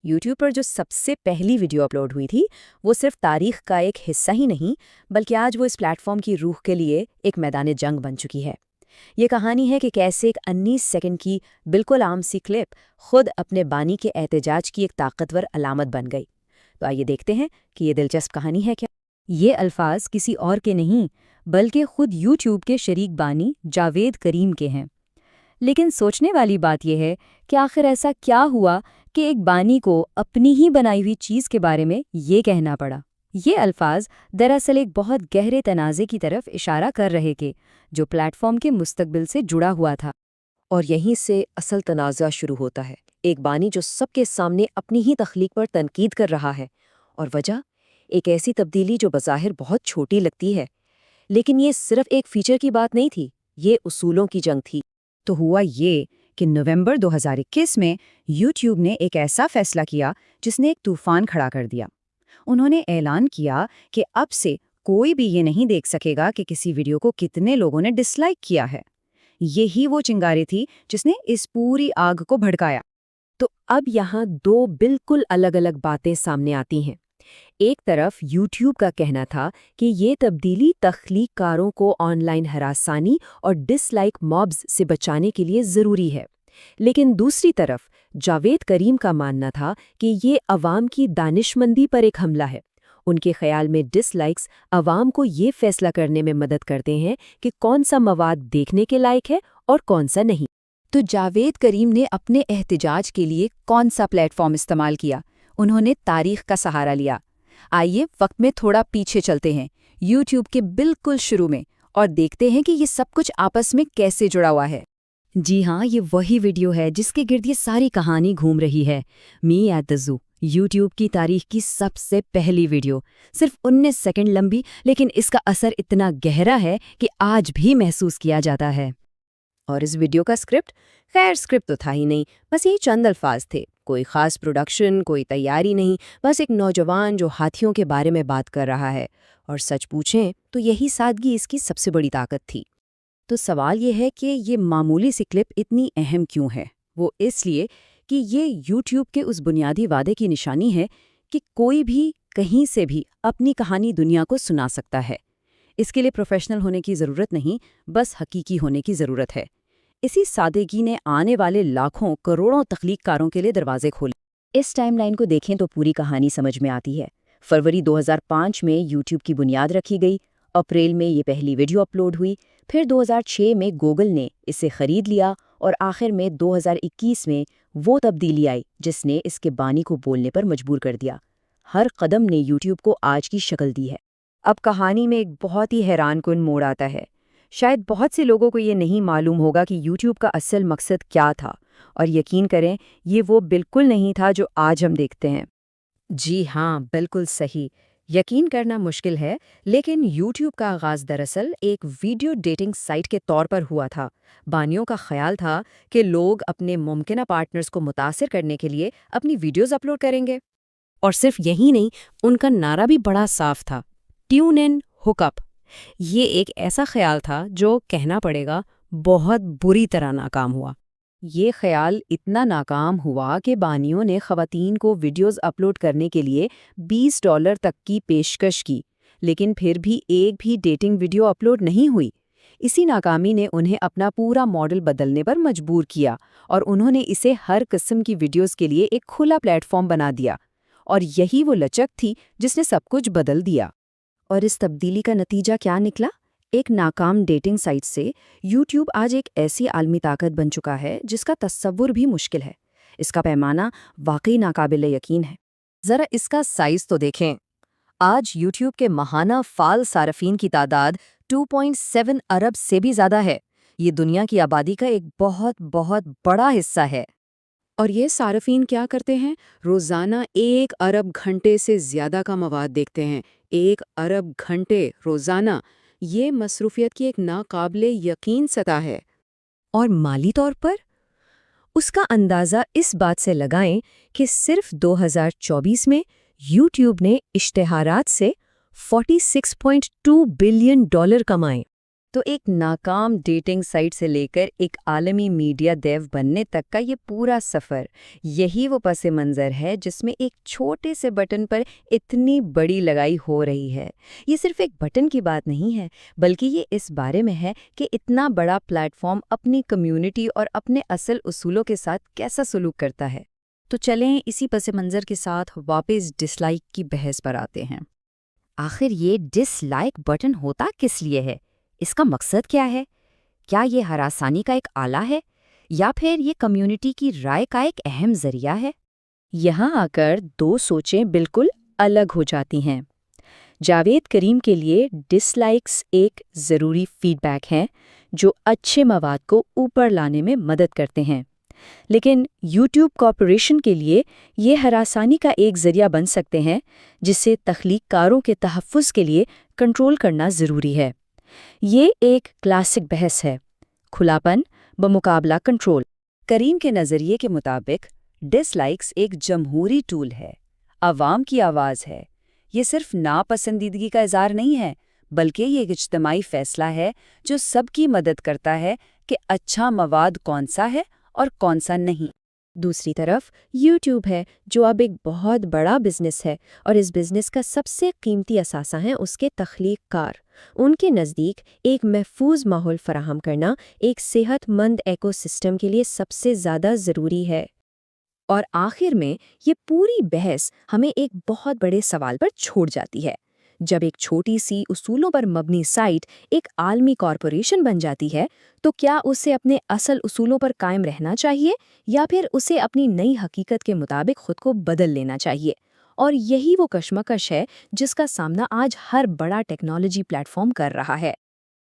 YouTube पर जो सबसे पहली वीडियो अपलोड हुई थी, वो सिर्फ तारीख का एक हिस्सा ही नहीं, बल्कि आज वो इस प्लेटफॉर्म की रूह के लिए एक मैदान जंग बन चुकी है। ये कहानी है कि कैसे एक 19 सेकंड की बिल्कुल आम सी क्लिप खुद अपने बानी के एहतजाज की एक ताकतवर अलामत बन गई। तो आइए देखते हैं कि ये दिलचस्प कहानी है क्या। ये अल्फाज किसी और के नहीं, बल्कि खुद यूट्यूब के शरीक बानी जावेद करीम के हैं। लेकिन सोचने वाली बात यह है कि आखिर ऐसा क्या हुआ कि एक बानी को अपनी ही बनाई हुई चीज़ के बारे में ये कहना पड़ा। ये अल्फाज दरअसल एक बहुत गहरे तनाज़े की तरफ इशारा कर रहे थे, जो प्लेटफॉर्म के मुस्तकबिल से जुड़ा हुआ था। और यहीं से असल तनाज़ा शुरू होता है। एक बानी जो सबके सामने अपनी ही तख्लीक पर तनकीद कर रहा है, और वजह एक ऐसी तब्दीली जो बज़ाहिर बहुत छोटी लगती है, लेकिन ये सिर्फ एक फीचर की बात नहीं थी, ये उसूलों की जंग थी। तो हुआ ये कि नवंबर 2021 में यूट्यूब ने एक ऐसा फैसला किया जिसने एक तूफान खड़ा कर दिया। उन्होंने ऐलान किया कि अब से कोई भी ये नहीं देख सकेगा कि किसी वीडियो को कितने लोगों ने डिसलाइक किया है। यही वो चिंगारी थी जिसने इस पूरी आग को भड़काया। तो अब यहाँ दो बिल्कुल अलग अलग बातें सामने आती हैं। एक तरफ यूट्यूब का कहना था कि ये तब्दीली तख्लीककारों को ऑनलाइन हरासानी और डिसलाइक मॉब्स से बचाने के लिए ज़रूरी है, लेकिन दूसरी तरफ जावेद करीम का मानना था कि ये अवाम की दानिशमंदी पर एक हमला है। उनके ख्याल में डिसलाइक्स अवाम को ये फैसला करने में मदद करते हैं कि कौन सा मवाद देखने के लायक है और कौन सा नहीं। तो जावेद करीम ने अपने एहतजाज के लिए कौन सा प्लेटफॉर्म इस्तेमाल किया? उन्होंने तारीख का सहारा लिया। आइए वक्त में थोड़ा पीछे चलते हैं, यूट्यूब के बिल्कुल शुरू में, और देखते हैं कि ये सब कुछ आपस में कैसे जुड़ा हुआ है। जी हाँ, ये वही वीडियो है जिसके गिर्द ये सारी कहानी घूम रही है। Me at the zoo, YouTube की तारीख की सबसे पहली वीडियो, सिर्फ 19 सेकंड लंबी, लेकिन इसका असर इतना गहरा है कि आज भी महसूस किया जाता है। और इस वीडियो का स्क्रिप्ट, खैर स्क्रिप्ट तो था ही नहीं, बस यही चंद अल्फाज थे। कोई खास प्रोडक्शन, कोई तैयारी नहीं, बस एक नौजवान जो हाथियों के बारे में बात कर रहा है। और सच पूछें तो यही सादगी इसकी सबसे बड़ी ताकत थी। तो सवाल ये है कि ये मामूली सी क्लिप इतनी अहम क्यों है? वो इसलिए कि ये यूट्यूब के उस बुनियादी वादे की निशानी है कि कोई भी कहीं से भी अपनी कहानी दुनिया को सुना सकता है। इसके लिए प्रोफेशनल होने की ज़रूरत नहीं, बस हकीकी होने की ज़रूरत है। इसी सादगी ने आने वाले लाखों करोड़ों तख्लीककारों के लिए दरवाजे खोले। इस टाइमलाइन को देखें तो पूरी कहानी समझ में आती है। फरवरी 2005 में यूट्यूब की बुनियाद रखी गई, अप्रैल में ये पहली वीडियो अपलोड हुई, फिर 2006 में गूगल ने इसे खरीद लिया, और आखिर में 2021 में वो तब्दीली आई जिसने इसके बानी को बोलने पर मजबूर कर दिया। हर कदम ने यूट्यूब को आज की शक्ल दी है। अब कहानी में एक बहुत ही हैरानकुन मोड़ आता है। शायद बहुत से लोगों को ये नहीं मालूम होगा कि यूट्यूब का असल मकसद क्या था, और यकीन करें, ये वो बिल्कुल नहीं था जो आज हम देखते हैं। जी हाँ, बिल्कुल सही। यकीन करना मुश्किल है, लेकिन यूट्यूब का आगाज़ दरअसल एक वीडियो डेटिंग साइट के तौर पर हुआ था। बानियों का ख्याल था कि लोग अपने मुमकिना पार्टनर्स को मुतासिर करने के लिए अपनी वीडियोज़ अपलोड करेंगे। और सिर्फ यही नहीं, उनका नारा भी बड़ा साफ था, ट्यून इन हुकअप। ये एक ऐसा ख्याल था जो, कहना पड़ेगा, बहुत बुरी तरह नाकाम हुआ। ये ख्याल इतना नाकाम हुआ कि बानियों ने ख़वातीन को वीडियोज़ अपलोड करने के लिए $20 तक की पेशकश की, लेकिन फिर भी एक भी डेटिंग वीडियो अपलोड नहीं हुई। इसी नाकामी ने उन्हें अपना पूरा मॉडल बदलने पर मजबूर किया, और उन्होंने इसे हर किस्म की वीडियोज़ के लिए एक खुला प्लेटफॉर्म बना दिया। और यही वो लचक थी जिसने सब कुछ बदल दिया। और इस तब्दीली का नतीजा क्या निकला? एक नाकाम डेटिंग साइट से यूट्यूब आज एक ऐसी आलमी ताकत बन चुका है जिसका तस्वुर भी मुश्किल है। इसका पैमाना वाकई नाकाबिले यकीन है। ज़रा इसका साइज़ तो देखें। आज यूट्यूब के माहाना फ़ाल सारफीन की तादाद 2.7 अरब से भी ज़्यादा है। ये दुनिया की आबादी का एक बहुत बहुत बड़ा हिस्सा है। और ये सारफीन क्या करते हैं? रोज़ाना 1 अरब घंटे से ज़्यादा का मवाद देखते हैं। 1 अरब घंटे रोज़ाना! ये मसरूफियत की एक नाकाबिले यकीन सतह है। और माली तौर पर उसका अंदाज़ा इस बात से लगाएं कि सिर्फ 2024 में यूट्यूब ने इश्तिहारात से $46.2 बिलियन कमाए। تو ایک ناکام ڈیٹنگ سائٹ سے لے کر ایک عالمی میڈیا دیو بننے تک کا یہ پورا سفر، یہی وہ پس منظر ہے جس میں ایک چھوٹے سے بٹن پر اتنی بڑی لگائی ہو رہی ہے۔ یہ صرف ایک بٹن کی بات نہیں ہے، بلکہ یہ اس بارے میں ہے کہ اتنا بڑا پلیٹ فارم اپنی کمیونٹی اور اپنے اصل اصولوں کے ساتھ کیسا سلوک کرتا ہے۔ تو چلیں اسی پس منظر کے ساتھ واپس ڈس لائک کی بحث پر آتے ہیں۔ آخر یہ ڈس لائک بٹن ہوتا کس لیے ہے؟ اس کا مقصد کیا ہے؟ کیا یہ ہراسانی کا ایک آلہ ہے یا پھر یہ کمیونٹی کی رائے کا ایک اہم ذریعہ ہے؟ یہاں آ کر دو سوچیں بالکل الگ ہو جاتی ہیں۔ جاوید کریم کے لیے ڈس لائکس ایک ضروری فیڈ بیک ہیں جو اچھے مواد کو اوپر لانے میں مدد کرتے ہیں، لیکن یوٹیوب کارپوریشن کے لیے یہ ہراسانی کا ایک ذریعہ بن سکتے ہیں جسے تخلیق کاروں کے تحفظ کے لیے کنٹرول کرنا ضروری ہے۔ یہ ایک کلاسک بحث ہے، کھلاپن بمقابلہ کنٹرول۔ کریم کے نظریے کے مطابق ڈس لائکس ایک جمہوری ٹول ہے، عوام کی آواز ہے۔ یہ صرف ناپسندیدگی کا اظہار نہیں ہے، بلکہ یہ ایک اجتماعی فیصلہ ہے جو سب کی مدد کرتا ہے کہ اچھا مواد کون سا ہے اور کون سا نہیں۔ دوسری طرف یوٹیوب ہے جو اب ایک بہت بڑا بزنس ہے، اور اس بزنس کا سب سے قیمتی اثاثہ ہیں اس کے تخلیق کار۔ ان کے نزدیک ایک محفوظ ماحول فراہم کرنا ایک صحت مند ایکو سسٹم کے لیے سب سے زیادہ ضروری ہے۔ اور آخر میں یہ پوری بحث ہمیں ایک بہت بڑے سوال پر چھوڑ جاتی ہے۔ جب ایک چھوٹی سی اصولوں پر مبنی سائٹ ایک عالمی کارپوریشن بن جاتی ہے تو کیا اسے اپنے اصل اصولوں پر قائم رہنا چاہیے یا پھر اسے اپنی نئی حقیقت کے مطابق خود کو بدل لینا چاہیے؟ اور یہی وہ کشمکش ہے جس کا سامنا آج ہر بڑا ٹیکنالوجی پلیٹ فارم کر رہا ہے۔